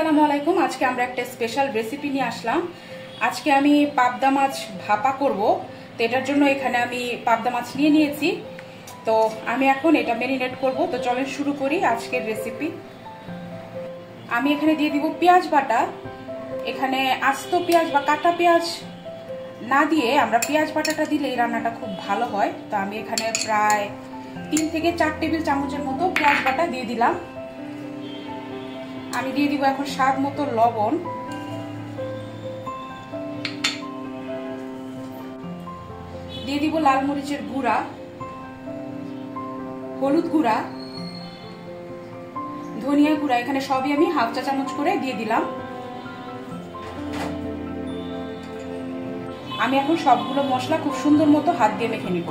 আসসালামু আলাইকুম। আজকে আমরা একটা স্পেশাল রেসিপি নিয়ে আসলাম। আজকে আমি পাবদা মাছ ভাপা করব। তো এটার জন্য এখানে আমি পাবদা মাছ নিয়ে নিয়েছি। তো আমি এখন এটা ম্যারিনেট করব। তো চলেন শুরু করি আজকের রেসিপি। আমি এখানে দিয়ে দিব পেঁয়াজ বাটা। এখানে আস্ত পেঁয়াজ বা কাটা পেঁয়াজ না দিয়ে আমরা পেঁয়াজ বাটাটা দিলে এই রান্নাটা খুব ভালো হয়। তো আমি এখানে প্রায় 3 থেকে 4 টেবিল চামচের মতো পেঁয়াজ বাটা দিয়ে দিলাম। আমি দিয়ে দিব এখন স্বাদ মতো লবণ, দিয়ে দিব লাল মরিচের গুঁড়া, হলুদ গুঁড়া, ধনিয়া গুঁড়া। এখানে সবই আমি হাফ চা চামচ করে দিয়ে দিলাম। আমি এখন সবগুলো মশলা খুব সুন্দর মতো হাত দিয়ে মেখে নিব।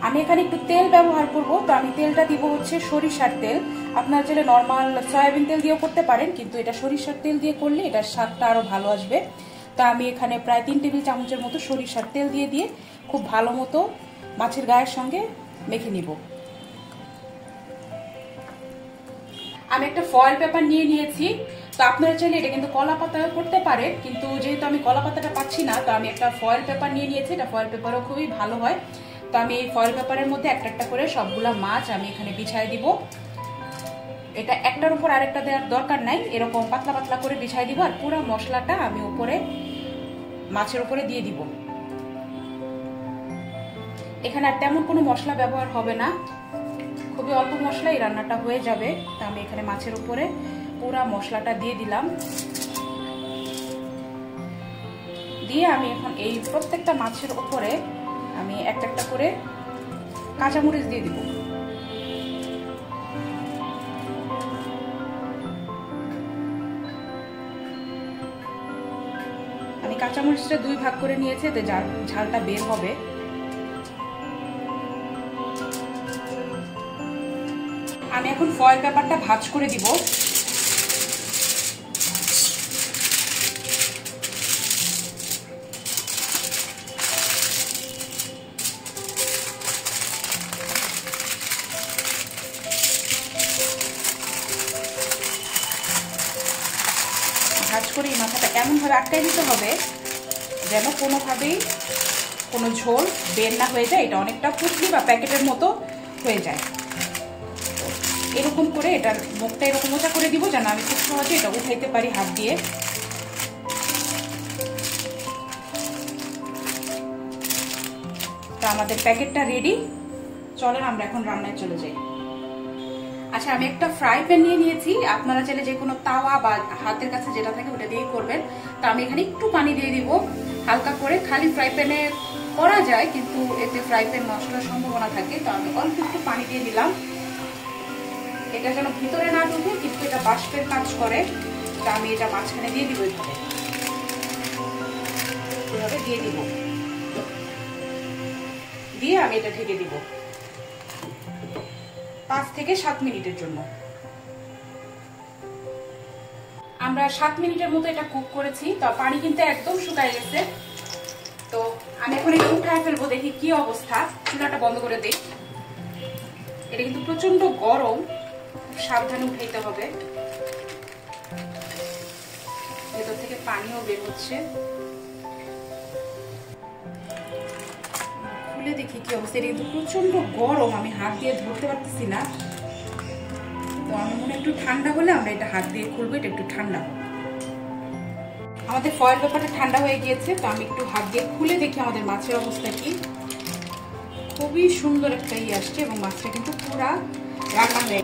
আমি এখানে একটু তেল ব্যবহার করব। তো আমি তেলটা দিব হচ্ছে সরিষার তেল। আপনারা চাইলে নর্মাল সয়াবিন তেল দিয়েও করতে পারেন, কিন্তু এটা সরিষার তেল দিয়ে করলে এটার স্বাদটা আরো ভালো আসবে। তো আমি এখানে প্রায় 3 টেবিল চামচের মতো সরিষার তেল দিয়ে খুব ভালো মতো মাছের গায়ের সঙ্গে মেখে নিব। আমি একটা ফয়েল পেপার নিয়ে নিয়েছি। তো আপনারা চাইলে এটা কিন্তু কলা পাতাও করতে পারেন, কিন্তু যেহেতু আমি কলা পাতাটা পাচ্ছি না, তো আমি একটা ফয়েল পেপার নিয়ে নিয়েছি। এটা ফয়েল পেপারও খুবই ভালো হয়। তো আমি এই ফয়েল পেপারের মধ্যে একটা একটা করে সবগুলা মাছ আমি এখানে বিছাই দিব। এটা একটার উপর আরেকটা দেওয়ার দরকার নাই, এরকম পাতলা পাতলা করে বিছাই দিব। আর পুরো মশলাটা আমি উপরে মাছের উপরে দিয়ে দিব। এখানে আর তেমন কোনো মশলা ব্যবহার হবে না, খুবই অল্প মশলা এই রান্নাটা হয়ে যাবে। তো আমি এখানে মাছের উপরে পুরো মশলাটা দিয়ে দিলাম। দিয়ে আমি এখন এই প্রত্যেকটা মাছের উপরে আমি একটা একটা করে কাঁচামরিচ দিয়ে দিব। আমি কাঁচামরিচটা 2 ভাগ করে নিয়েছি, এতে ঝালটা বের হবে। আমি এখন ফয়েল পেপারটা ভাঁজ করে দিব। ভাঁজ করে এই মাথাটা এমনভাবে আটকাই দিতে হবে যেন কোনোভাবেই কোনো ঝোল বের না হয়ে যায়, এটা অনেকটা পুটলি বা প্যাকেটের মতো হয়ে যায়। এরকম করে এটার মুখটা এরকম মোটা করে দিব যেন আমি খুব সহজে এটা উঠাইতে পারি হাত দিয়ে। তো আমাদের প্যাকেটটা রেডি। চলেন আমরা এখন রান্নায় চলে যাই। আচ্ছা, আমি একটা ফ্রাই প্যান নিয়ে নিয়েছি। আপনারা চাইলে যে কোনো তাওয়া বা হাতের কাছে যেটা থাকে ওটা দিয়ে করবেন। তো আমি এখানে একটু পানি দিয়ে দিব হালকা করে। খালি ফ্রাই প্যানে করা যায়, কিন্তু এতে ফ্রাই প্যান নষ্ট হওয়ার সম্ভাবনা থাকে। তো আমি অল্প একটু পানি দিয়ে দিলাম। এটা যেন ভিতরে না ঢুকে, কিন্তু এটা বাষ্পের কাজ করে। তো আমি এটা মাঝখানে দিয়ে দিব। এভাবে দিয়ে দিব, দিয়ে আমি এটা ঢেকে দিব 5 থেকে 7 মিনিটের জন্য। আমরা 7 মিনিটের মতো এটা কুক করেছি। তো পানি কিন্তু একদম শুকায় গেছে। তো আমি এখন এটা উঠায় ফেলবো, দেখি কি অবস্থা। চুলাটা বন্ধ করে দিই। এটা কিন্তু প্রচন্ড গরম, সাবধানে উঠাইতে হবে। ভেতর থেকে পানিও বের হচ্ছে। খুলে দেখি কি অবস্থা। এটা কিন্তু প্রচন্ড গরম, আমি হাত দিয়ে ধরতে পারতেছি না। তো আমি মনে একটু ঠান্ডা হলে আমরা এটা হাত দিয়ে খুলবো। এটা একটু ঠান্ডা হবে। আমাদের ফয়েল পেপারটা ঠান্ডা হয়ে গিয়েছে। তো আমি একটু হাত দিয়ে খুলে দেখি আমাদের মাছের অবস্থা কি। খুবই সুন্দর একটা আসছে এবং মাছটা কিন্তু পুরা রান্না হয়ে